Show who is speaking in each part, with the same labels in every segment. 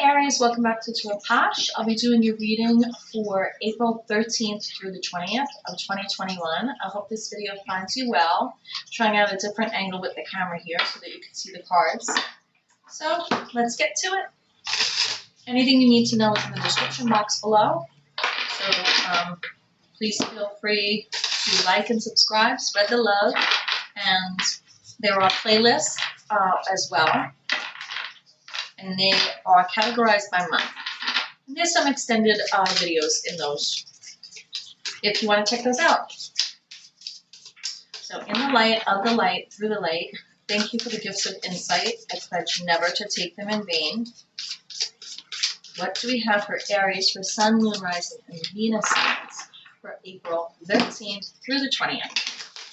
Speaker 1: Aries, welcome back to TAROTPOSH. I'll be doing your reading for April 13th through the 20th of 2021. I hope this video finds you well. I'm trying out a different angle with the camera here so that you can see the cards. So let's get to it. Anything you need to know is in the description box below. So please feel free to like and subscribe, spread the love, and there are playlists as well. And they are categorized by month. And there's some extended videos in those if you want to check those out. So in the light, of the light, through the light, thank you for the gifts of insight. I pledge never to take them in vain. What do we have for Aries for Sun, Moon, Rising, and Venus signs for April 13th through the 20th,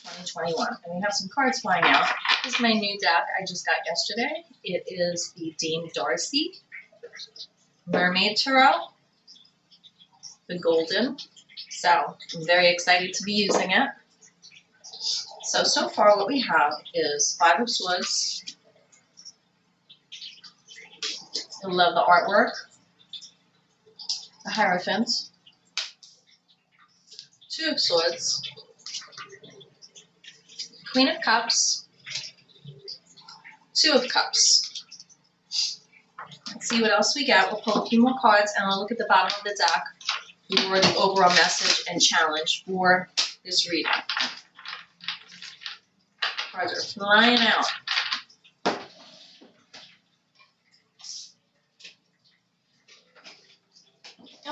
Speaker 1: 2021? And we have some cards flying out. This is my new deck I just got yesterday. It is the Dame Darcy Mermaid Tarot, the Golden. So I'm very excited to be using it. So far what we have is Five of Swords. I love the artwork. The Hierophant. Two of Swords. Queen of Cups. Two of Cups. Let's see what else we get. We'll pull a few more cards and we'll look at the bottom of the deck for the overall message and challenge for this reading. Cards are flying out.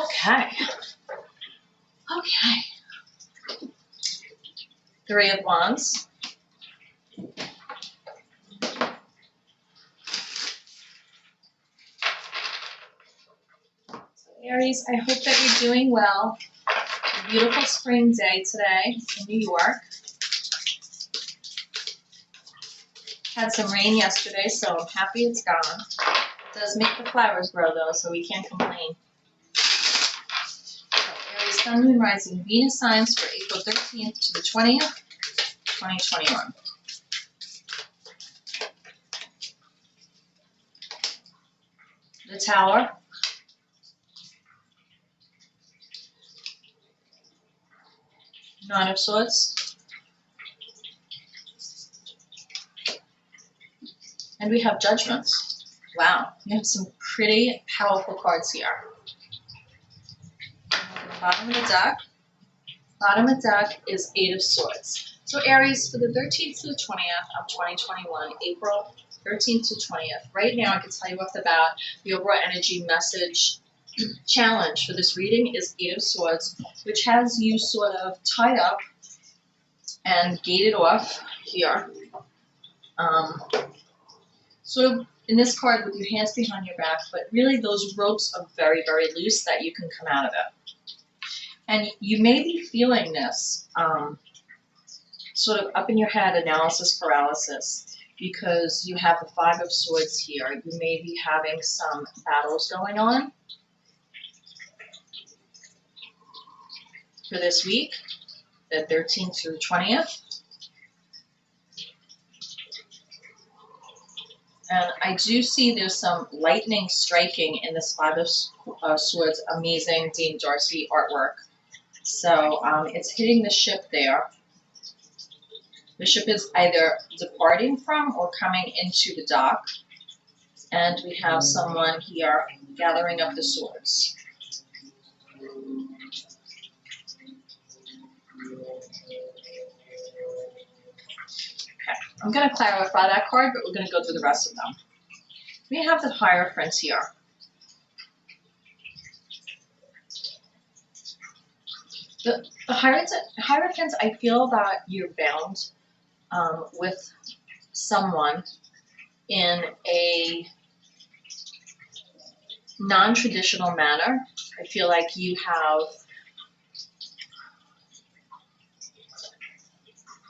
Speaker 1: Okay. Three of Wands. Aries, I hope that you're doing well. A beautiful spring day today in New York. Had some rain yesterday, so I'm happy it's gone. It does make the flowers grow though, so we can't complain. So Aries, Sun, Moon, Rising, Venus signs for April 13th to the 20th, 2021. The Tower. Nine of Swords. And we have Judgments. Wow, we have some pretty powerful cards here. Bottom of the deck. Bottom of the deck is Eight of Swords. So Aries, for the 13th to the 20th of 2021, April 13th to 20th. Right now, I can tell you off the bat, the overall energy message challenge for this reading is Eight of Swords, which has you sort of tied up and gated off here. Sort of in this card with your hands behind your back, but really those ropes are very, very loose that you can come out of it. And you may be feeling this sort of up in your head analysis paralysis because you have the Five of Swords here. You may be having some battles going on for this week, the 13th through the 20th. And I do see there's some lightning striking in this Five of Swords amazing Dame Darcy artwork. So it's hitting the ship there. The ship is either departing from or coming into the dock. And we have someone here gathering up the swords. Okay, I'm going to clarify that card, but we're going to go through the rest of them. We have the Hierophant here. The Hierophant, I feel that you're bound with someone in a non-traditional manner. I feel like you have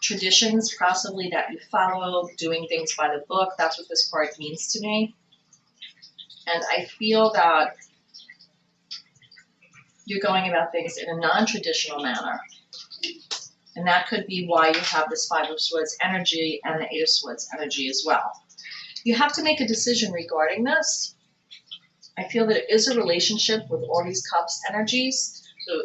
Speaker 1: traditions possibly that you follow, doing things by the book. That's what this card means to me. And I feel that you're going about things in a non-traditional manner. And that could be why you have this Five of Swords energy and the Eight of Swords energy as well. You have to make a decision regarding this. I feel that it is a relationship with all these cups energies. So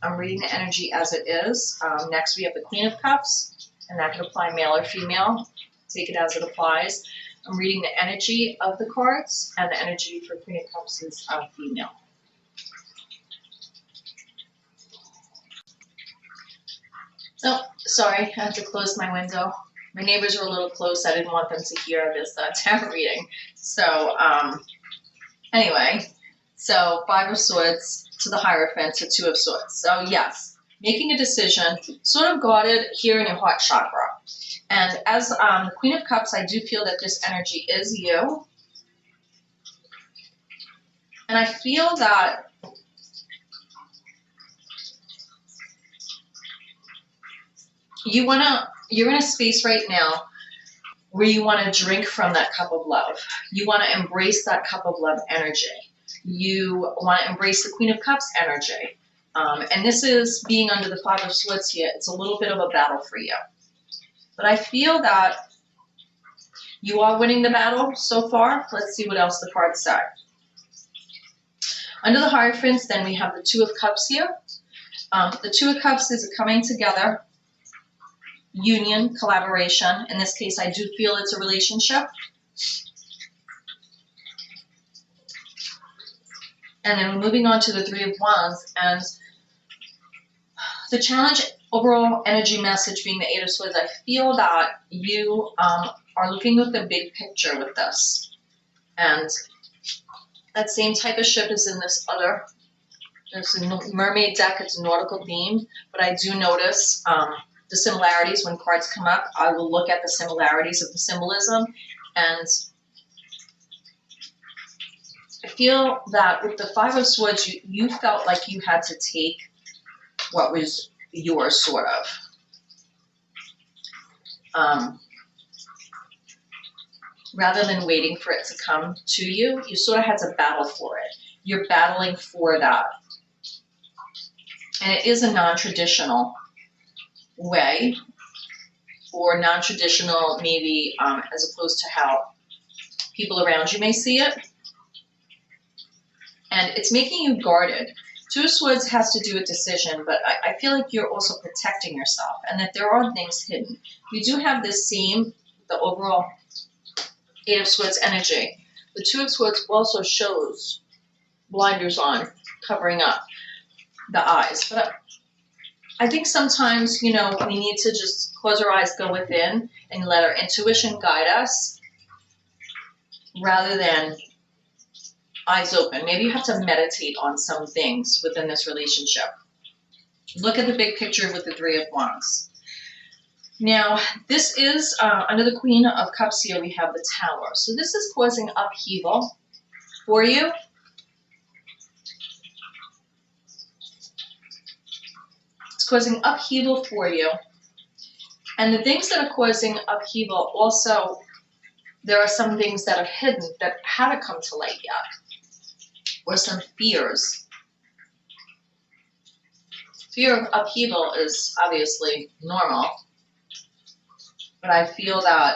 Speaker 1: I'm reading the energy as it is. Next we have the Queen of Cups, and that can apply male or female. Take it as it applies. I'm reading the energy of the cards, and the energy for Queen of Cups is female. Oh, sorry, I have to close my window. My neighbors were a little close. I didn't want them to hear this tarot reading. So, anyway, so Five of Swords to the Hierophant to Two of Swords. So, yes, making a decision, sort of guarded here in your heart chakra. And as the Queen of Cups, I do feel that this energy is you. And I feel that you're in a space right now where you want to drink from that cup of love. You want to embrace that cup of love energy. You want to embrace the Queen of Cups energy. And this is being under the Five of Swords here. It's a little bit of a battle for you. But I feel that you are winning the battle so far. Let's see what else the cards say. Under the Hierophants, then we have the Two of Cups here. The Two of Cups is a coming together, union, collaboration. In this case, I do feel it's a relationship. And then we're moving on to the Three of Wands, and the challenge, overall energy message being the Eight of Swords. I feel that you are looking at the big picture with this. And that same type of ship is in this other, there's a mermaid deck, it's a nautical theme, but I do notice the similarities when cards come up. I will look at the similarities of the symbolism, and I feel that with the Five of Swords, you felt like you had to take what was yours, sort of. Rather than waiting for it to come to you, you sort of had to battle for it. You're battling for that. And it is a non-traditional way, or non-traditional maybe as opposed to how people around you may see it. And it's making you guarded. Two of Swords has to do with decision, but I feel like you're also protecting yourself, and that there are things hidden. You do have this same, the overall Eight of Swords energy. The Two of Swords also shows blinders on, covering up the eyes. But I think sometimes, you know, we need to just close our eyes, go within, and let our intuition guide us rather than eyes open. Maybe you have to meditate on some things within this relationship. Look at the big picture with the Three of Wands. Now, this is, under the Queen of Cups here, we have the Tower. So this is causing upheaval for you. It's causing upheaval for you. And the things that are causing upheaval also, there are some things that are hidden that haven't come to light yet. Or some fears. Fear of upheaval is obviously normal. But I feel that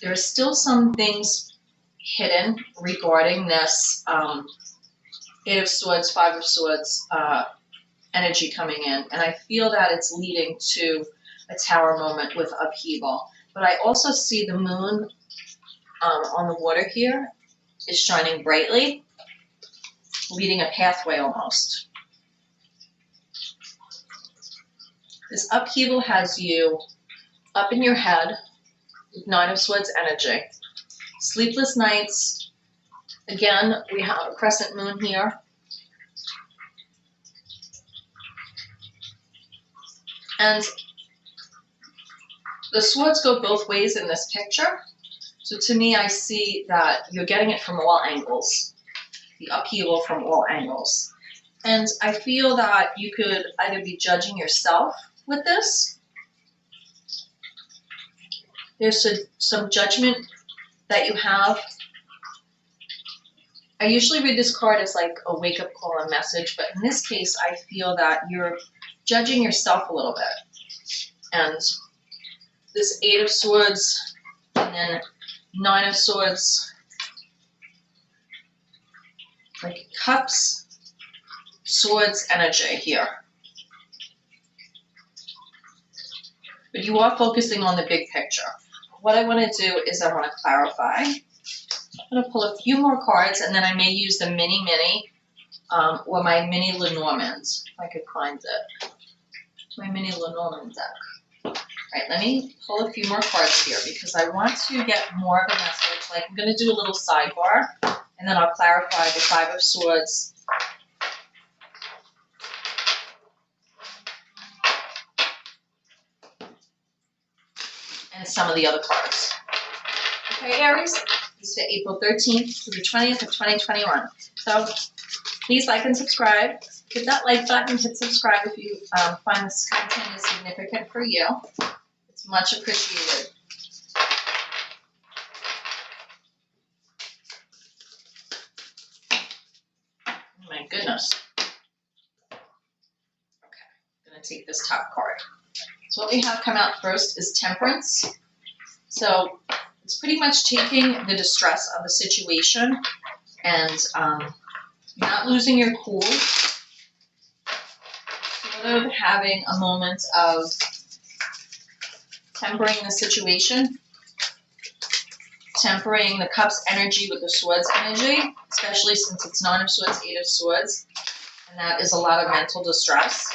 Speaker 1: there are still some things hidden regarding this Eight of Swords, Five of Swords energy coming in. And I feel that it's leading to a Tower moment with upheaval. But I also see the moon on the water here is shining brightly, leading a pathway almost. This upheaval has you up in your head with Nine of Swords energy. Sleepless nights. Again, we have a crescent moon here. And the swords go both ways in this picture. So to me, I see that you're getting it from all angles. The upheaval from all angles. And I feel that you could either be judging yourself with this. There's some judgment that you have. I usually read this card as like a wake-up call, a message, but in this case, I feel that you're judging yourself a little bit. And this Eight of Swords and then Nine of Swords like cups, swords energy here. But you are focusing on the big picture. What I want to do is I want to clarify. I'm going to pull a few more cards, and then I may use the mini or my mini Lenormand, if I could find it. My mini Lenormand deck. All right, let me pull a few more cards here because I want to get more of a message. Like, I'm going to do a little sidebar, and then I'll clarify the Five of Swords. And some of the other cards. Okay, Aries, this is for April 13th to the 20th of 2021. So please like and subscribe. Hit that like button, hit subscribe if you find this content is significant for you. It's much appreciated. Oh my goodness. Okay, I'm going to take this top card. So what we have come out first is Temperance. So it's pretty much taking the distress of the situation and not losing your cool, sort of having a moment of tempering the situation, tempering the Cups energy with the Swords energy, especially since it's Nine of Swords, Eight of Swords, and that is a lot of mental distress.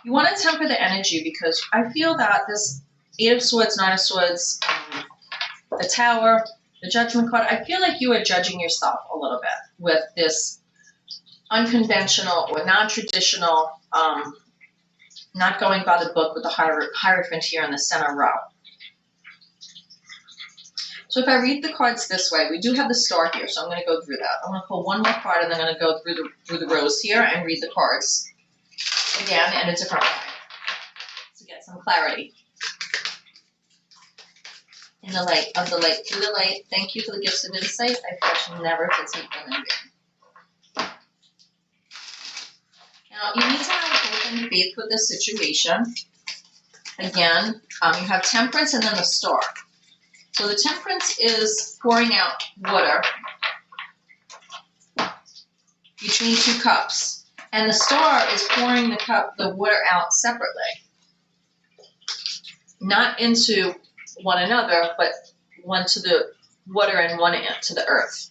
Speaker 1: You want to temper the energy because I feel that this Eight of Swords, Nine of Swords, the Tower, the Judgment card, I feel like you are judging yourself a little bit with this unconventional or non-traditional, not going by the book with the Hierophant here in the center row. So if I read the cards this way, we do have the Star here, so I'm going to go through that. I'm going to pull one more card and then I'm going to go through the rows here and read the cards again in a different way to get some clarity. In the light of the light, through the light, thank you for the gifts of insight. I pledge never to take them in vain. Now, you need to have hope and faith with this situation. Again, you have Temperance and then the Star. So the Temperance is pouring out water between two cups. And the Star is pouring the water out separately. Not into one another, but one to the water and one to the earth.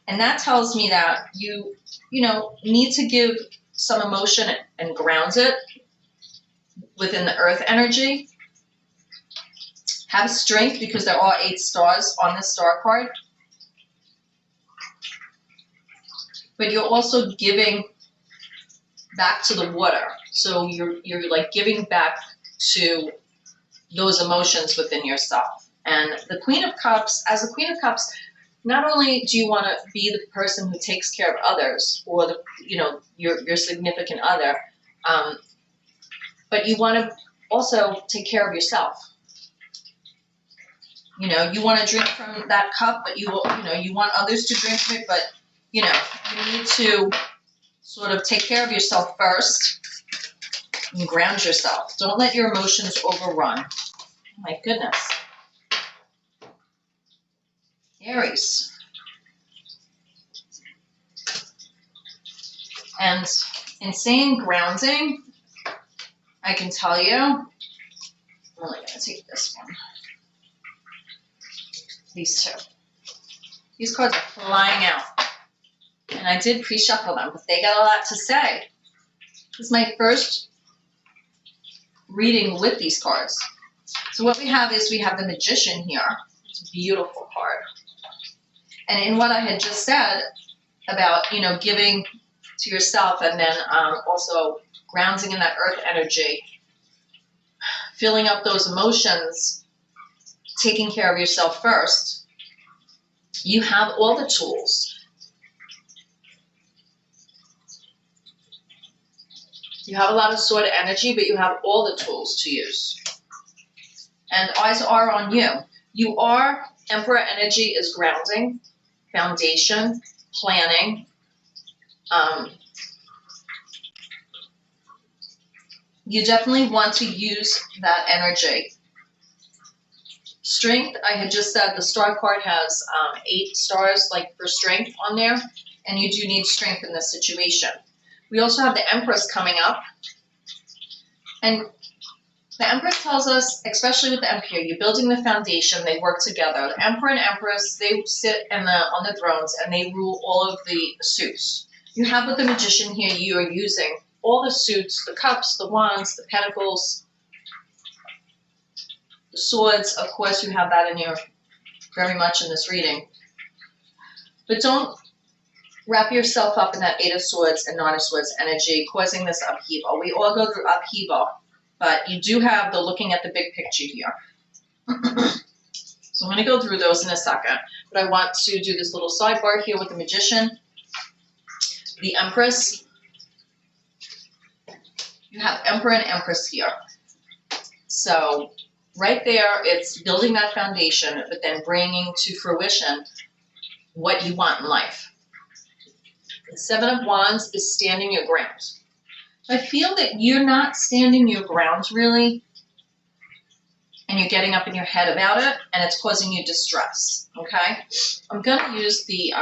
Speaker 1: And that tells me that you need to give some emotion and ground it within the earth energy. Have strength because there are 8 stars on this Star card. But you're also giving back to the water. So you're like giving back to those emotions within yourself. And the Queen of Cups, as a Queen of Cups, not only do you want to be the person who takes care of others or your significant other, but you want to also take care of yourself. You want to drink from that cup, but you want others to drink from it, but you need to sort of take care of yourself first and ground yourself. Don't let your emotions overrun. Oh my goodness. Aries. And in saying grounding, I can tell you, I'm only going to take this one. These two. These cards are flying out. And I did pre-shuffle them, but they got a lot to say. This is my first reading with these cards. So what we have is we have the Magician here. It's a beautiful card. And in what I had just said about, giving to yourself and then also grounding in that earth energy, filling up those emotions, taking care of yourself first, you have all the tools. You have a lot of Sword energy, but you have all the tools to use. And eyes are on you. You are, Emperor energy is grounding, foundation, planning. You definitely want to use that energy Strength, I had just said the star card has 8 stars, like for strength on there, and you do need strength in this situation. We also have the Empress coming up, and the Empress tells us, especially with the Empire, you're building the foundation, they work together. The Emperor and Empress, they sit on the thrones, and they rule all of the suits. You have with the Magician here, you are using all the suits, the cups, the wands, the pentacles, the swords. Of course, you have that in here very much in this reading. But don't wrap yourself up in that 8 of Swords and 9 of Swords energy, causing this upheaval. We all go through upheaval, but you do have the looking at the big picture here. So I'm going to go through those in a second. But I want to do this little sidebar here with the Magician, the Empress. You have Emperor and Empress here. So right there, it's building that foundation, but then bringing to fruition what you want in life. The 7 of Wands is standing your ground. I feel that you're not standing your ground really, and you're getting up in your head about it, and it's causing you distress, okay? I'm going to use the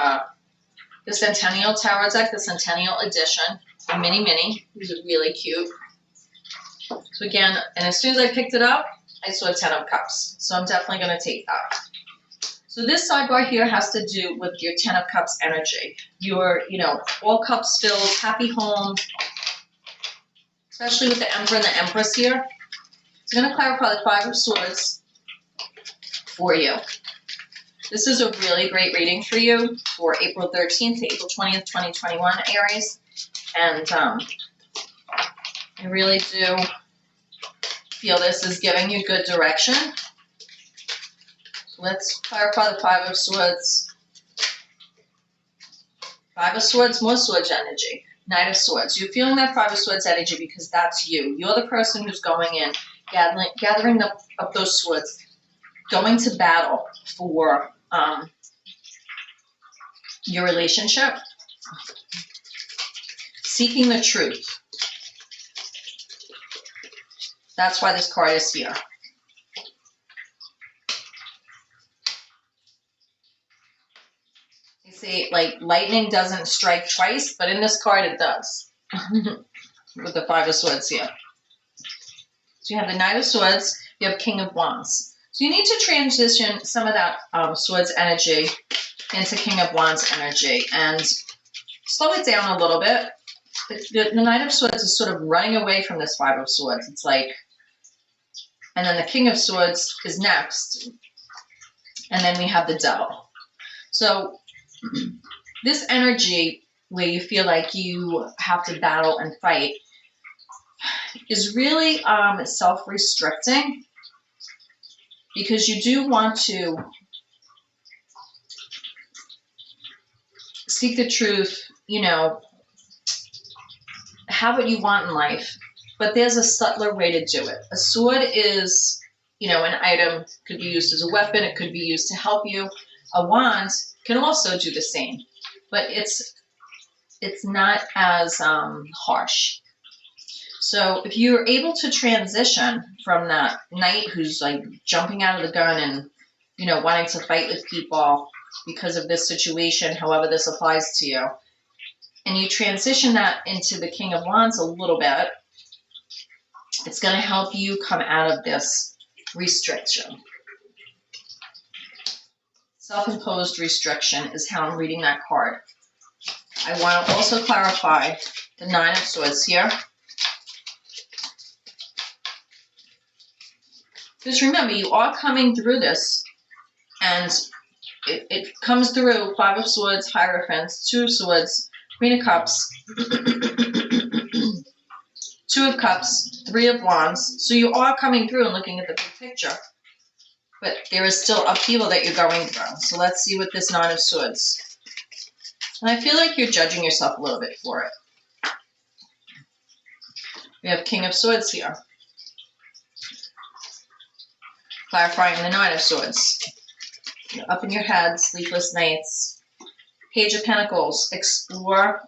Speaker 1: Centennial Tarot deck, the Centennial Edition, the mini. These are really cute. So again, and as soon as I picked it up, I saw 10 of Cups. So I'm definitely going to take that. So this sidebar here has to do with your 10 of Cups energy. Your, all cups filled, happy home, especially with the Emperor and the Empress here. So I'm going to clarify the 5 of Swords for you. This is a really great reading for you for April 13th to April 20th, 2021, Aries. And I really do feel this is giving you good direction. So let's clarify the 5 of Swords. 5 of Swords, more Swords energy. Knight of Swords. You're feeling that 5 of Swords energy because that's you. You're the person who's going in, gathering up those swords, going to battle for your relationship, seeking the truth. That's why this card is here. They say, like, lightning doesn't strike twice, but in this card it does. With the 5 of Swords here. So you have the Knight of Swords, you have King of Wands. So you need to transition some of that Swords energy into King of Wands energy and slow it down a little bit. The Knight of Swords is sort of running away from this 5 of Swords. It's like, and then the King of Swords is next. And then we have the Devil. So this energy where you feel like you have to battle and fight is really self-restricting, because you do want to seek the truth, have what you want in life, but there's a subtler way to do it. A sword is, an item, could be used as a weapon, it could be used to help you. A wand can also do the same, but it's not as harsh. So if you're able to transition from that knight who's like jumping out of the gun and, wanting to fight with people because of this situation, however this applies to you, and you transition that into the King of Wands a little bit, it's going to help you come out of this restriction. Self-imposed restriction is how I'm reading that card. I want to also clarify the 9 of Swords here. Because remember, you are coming through this, and it comes through 5 of Swords, Hierophants, 2 of Swords, Queen of Cups, 2 of Cups, 3 of Wands. So you are coming through and looking at the big picture. But there is still upheaval that you're going through. So let's see what this 9 of Swords. And I feel like you're judging yourself a little bit for it. We have King of Swords here. Clarifying the 9 of Swords. Up in your head, sleepless nights. Page of Pentacles. Explore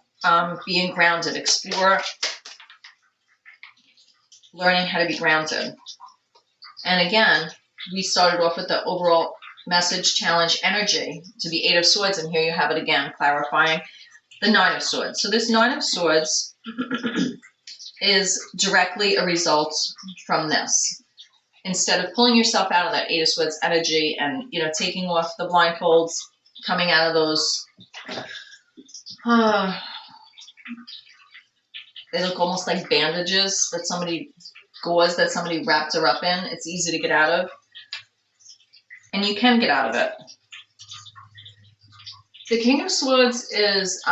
Speaker 1: being grounded. Explore learning how to be grounded. And again, we started off with the overall message, challenge, energy to be 8 of Swords, and here you have it again, clarifying the 9 of Swords. So this 9 of Swords is directly a result from this. Instead of pulling yourself out of that 8 of Swords energy and, you know, taking off the blindfolds, coming out of those, they look almost like bandages that somebody, gauze that somebody wrapped her up in. It's easy to get out of. And you can get out of it. The King of Swords is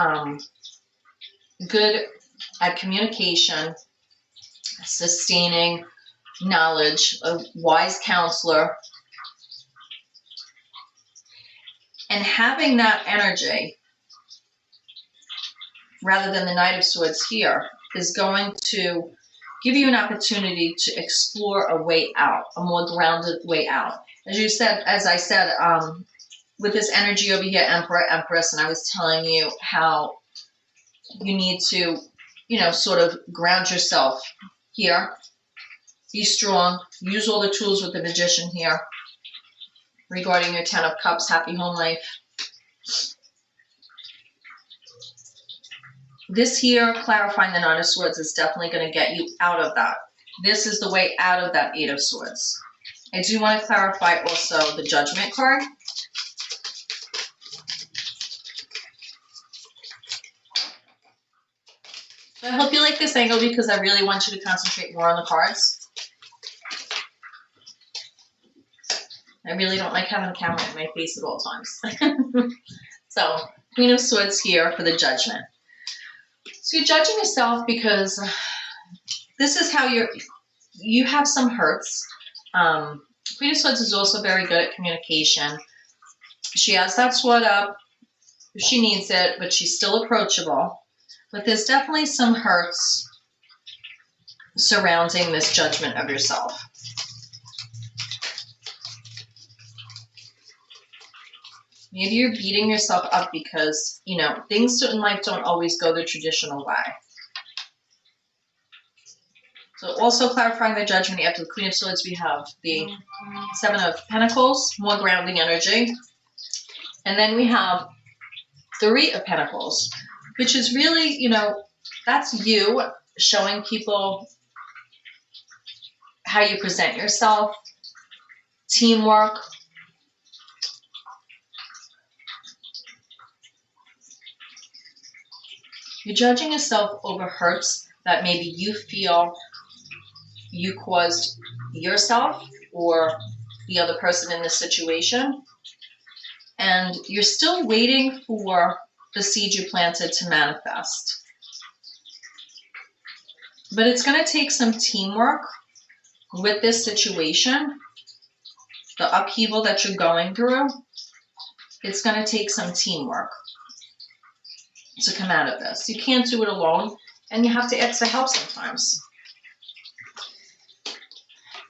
Speaker 1: good at communication, sustaining knowledge, a wise counselor. And having that energy, rather than the Knight of Swords here, is going to give you an opportunity to explore a way out, a more grounded way out. As I said, with this energy over here, Emperor, Empress, and I was telling you how you need to, you know, sort of ground yourself here. Be strong. Use all the tools with the Magician here regarding your 10 of Cups, happy home life. This here, clarifying the 9 of Swords, is definitely going to get you out of that. This is the way out of that 8 of Swords. I do want to clarify also the Judgment card. So I hope you like this angle because I really want you to concentrate more on the cards. I really don't like having a camera in my face at all times. So, Queen of Swords here for the Judgment. So you're judging yourself because this is how you have some hurts. Queen of Swords is also very good at communication. She has that sword up if she needs it, but she's still approachable. But there's definitely some hurts surrounding this judgment of yourself. Maybe you're beating yourself up because, you know, things in life don't always go the traditional way. So also clarifying the judgment, after the Queen of Swords, we have the 7 of Pentacles, more grounding energy. And then we have 3 of Pentacles, which is really, you know, that's you showing people how you present yourself, teamwork. You're judging yourself over hurts that maybe you feel you caused yourself or the other person in this situation. And you're still waiting for the seed you planted to manifest. But it's going to take some teamwork with this situation, the upheaval that you're going through. It's going to take some teamwork to come out of this. You can't do it alone, and you have to ask for help sometimes.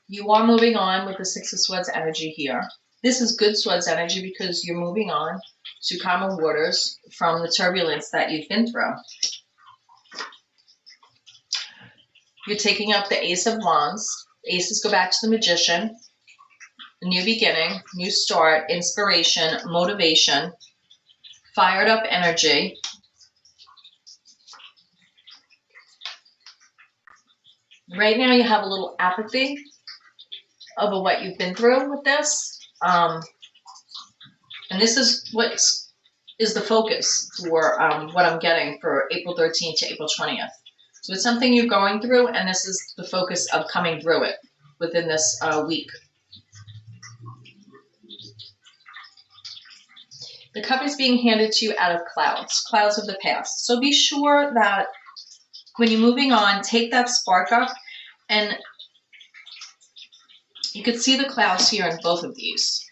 Speaker 1: You are moving on with the 6 of Swords energy here. This is good Swords energy because you're moving on to calmer waters from the turbulence that you've been through. You're taking up the Ace of Wands. Aces go back to the Magician. A new beginning, new start, inspiration, motivation, fired up energy. Right now you have a little apathy over what you've been through with this. And this is what is the focus for what I'm getting for April 13th to April 20th. So it's something you're going through, and this is the focus of coming through it within this week. The cup is being handed to you out of clouds, clouds of the past. So be sure that when you're moving on, take that spark up, and you can see the clouds here in both of these.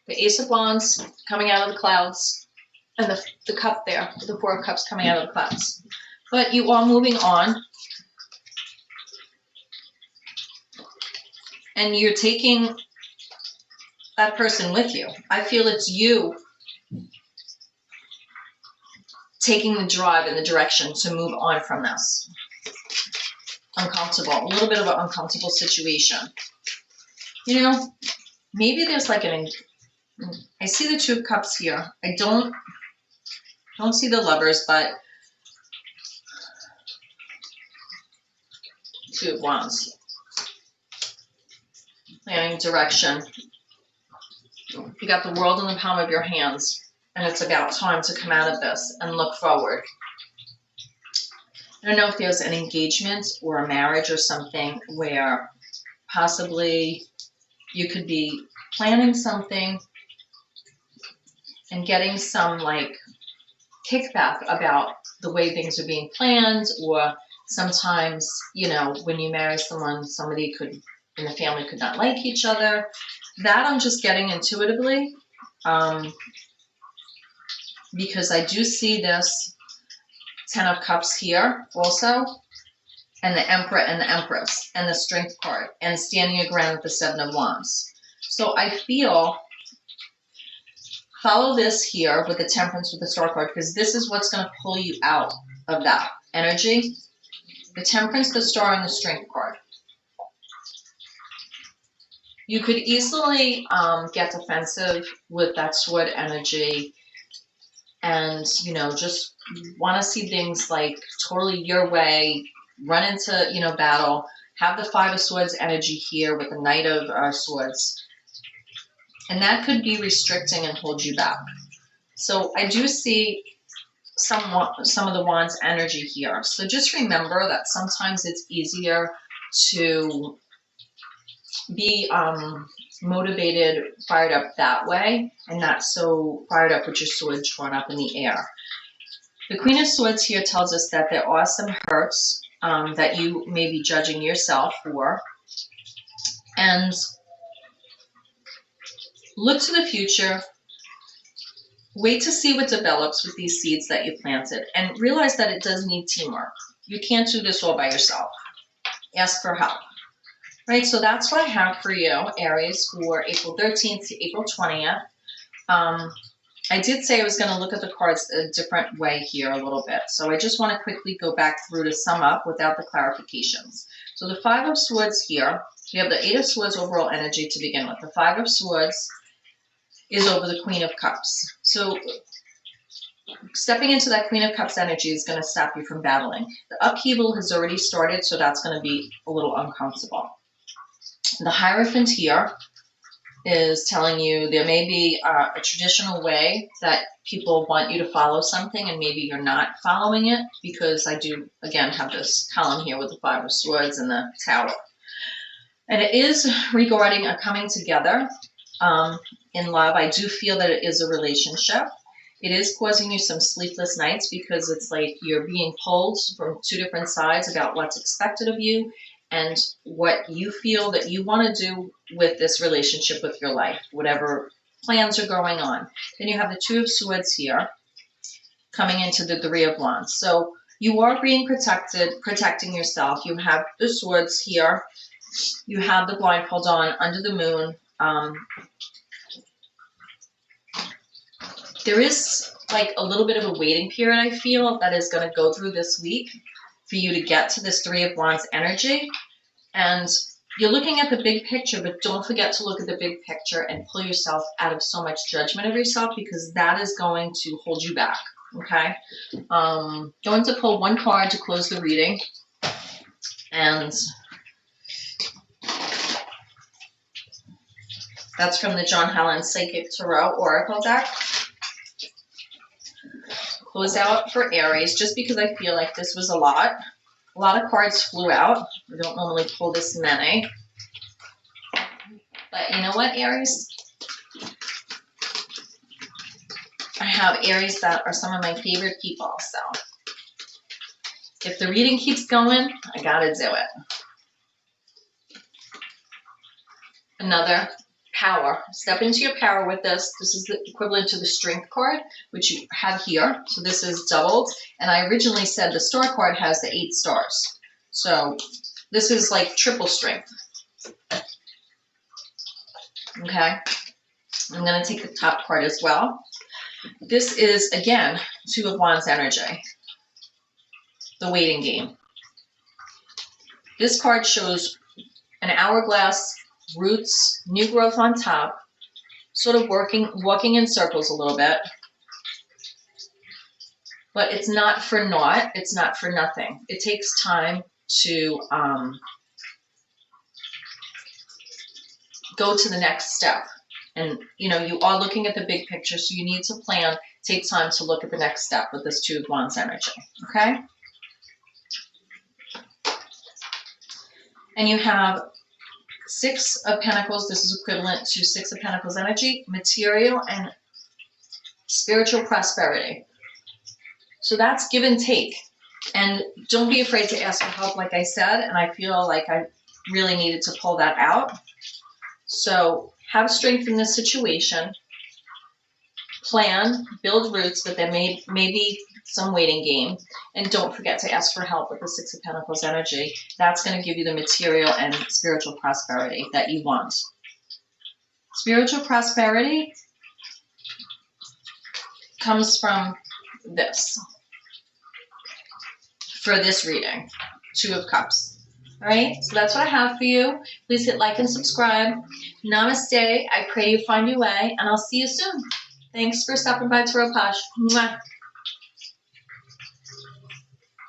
Speaker 1: The Ace of Wands coming out of the clouds, and the cup there, the 4 of Cups coming out of the clouds. But you are moving on, and you're taking that person with you. I feel it's you taking the drive in the direction to move on from this. uncomfortable, a little bit of an uncomfortable situation. You know, maybe there's like I see the Two of Cups here. I don't see the Lovers, but Two of Wands. Planning direction. You got the world in the palm of your hands, and it's about time to come out of this and look forward. I don't know if there's an engagement or a marriage or something where possibly you could be planning something and getting some like kickback about the way things are being planned, or sometimes, you know, when you marry someone, somebody could in the family could not like each other. That I'm just getting intuitively, because I do see this Ten of Cups here also, and the Emperor and the Empress, and the Strength card, and standing your ground with the Seven of Wands. So I feel, follow this here with the Temperance with the Star card, because this is what's going to pull you out of that energy. The Temperance, the Star, and the Strength card. You could easily get defensive with that sword energy and, you know, just want to see things like totally your way, run into, you know, battle, have the Five of Swords energy here with the Knight of Swords. And that could be restricting and hold you back. So I do see some of the Wands energy here. So just remember that sometimes it's easier to be motivated, fired up that way, and not so fired up with your sword drawn up in the air. The Queen of Swords here tells us that there are some hurts that you may be judging yourself for. And look to the future. Wait to see what develops with these seeds that you planted, and realize that it does need teamwork. You can't do this all by yourself. Ask for help. Right, so that's what I have for you, Aries, for April 13th to April 20th. I did say I was going to look at the cards a different way here a little bit. So I just want to quickly go back through to sum up without the clarifications. So the Five of Swords here, we have the Eight of Swords overall energy to begin with. The Five of Swords is over the Queen of Cups. So stepping into that Queen of Cups energy is going to stop you from battling. The upheaval has already started, so that's going to be a little uncomfortable. The Hierophant here is telling you there may be a traditional way that people want you to follow something, and maybe you're not following it, because I do, again, have this column here with the Five of Swords and the Tower. And it is regarding a coming together in love. I do feel that it is a relationship. It is causing you some sleepless nights, because it's like you're being pulled from two different sides about what's expected of you and what you feel that you want to do with this relationship with your life, whatever plans are going on. Then you have the Two of Swords here coming into the Three of Wands. So you are being protecting yourself. You have the swords here. You have the blindfold on under the moon. There is like a little bit of a waiting period, I feel, that is going to go through this week for you to get to this Three of Wands energy. And you're looking at the big picture, but don't forget to look at the big picture and pull yourself out of so much judgment of yourself, because that is going to hold you back, okay? Going to pull one card to close the reading. And that's from the John Helen Psychic Tarot Oracle deck. Close out for Aries, just because I feel like this was a lot. A lot of cards flew out. I don't normally pull this many. But you know what, Aries? I have Aries that are some of my favorite people, so if the reading keeps going, I gotta do it. Another power. Step into your power with this. This is the equivalent to the Strength card, which you have here. So this is doubled. And I originally said the Star card has the 8 stars. So this is like triple strength. Okay. I'm going to take the top card as well. This is, again, Two of Wands energy. The waiting game. This card shows an hourglass, roots, new growth on top, sort of walking in circles a little bit. But it's not for naught. It's not for nothing. It takes time to go to the next step. And, you know, you are looking at the big picture, so you need to plan, take time to look at the next step with this Two of Wands energy, okay? And you have Six of Pentacles. This is equivalent to Six of Pentacles energy, material and spiritual prosperity. So that's give and take. And don't be afraid to ask for help, like I said, and I feel like I really needed to pull that out. So have strength in this situation, plan, build roots, but there may be some waiting game. And don't forget to ask for help with the Six of Pentacles energy. That's going to give you the material and spiritual prosperity that you want. Spiritual prosperity comes from this. For this reading, Two of Cups. All right, so that's what I have for you. Please hit like and subscribe. Namaste. I pray you find your way, and I'll see you soon. Thanks for stopping by TAROTPOSH. Mwah.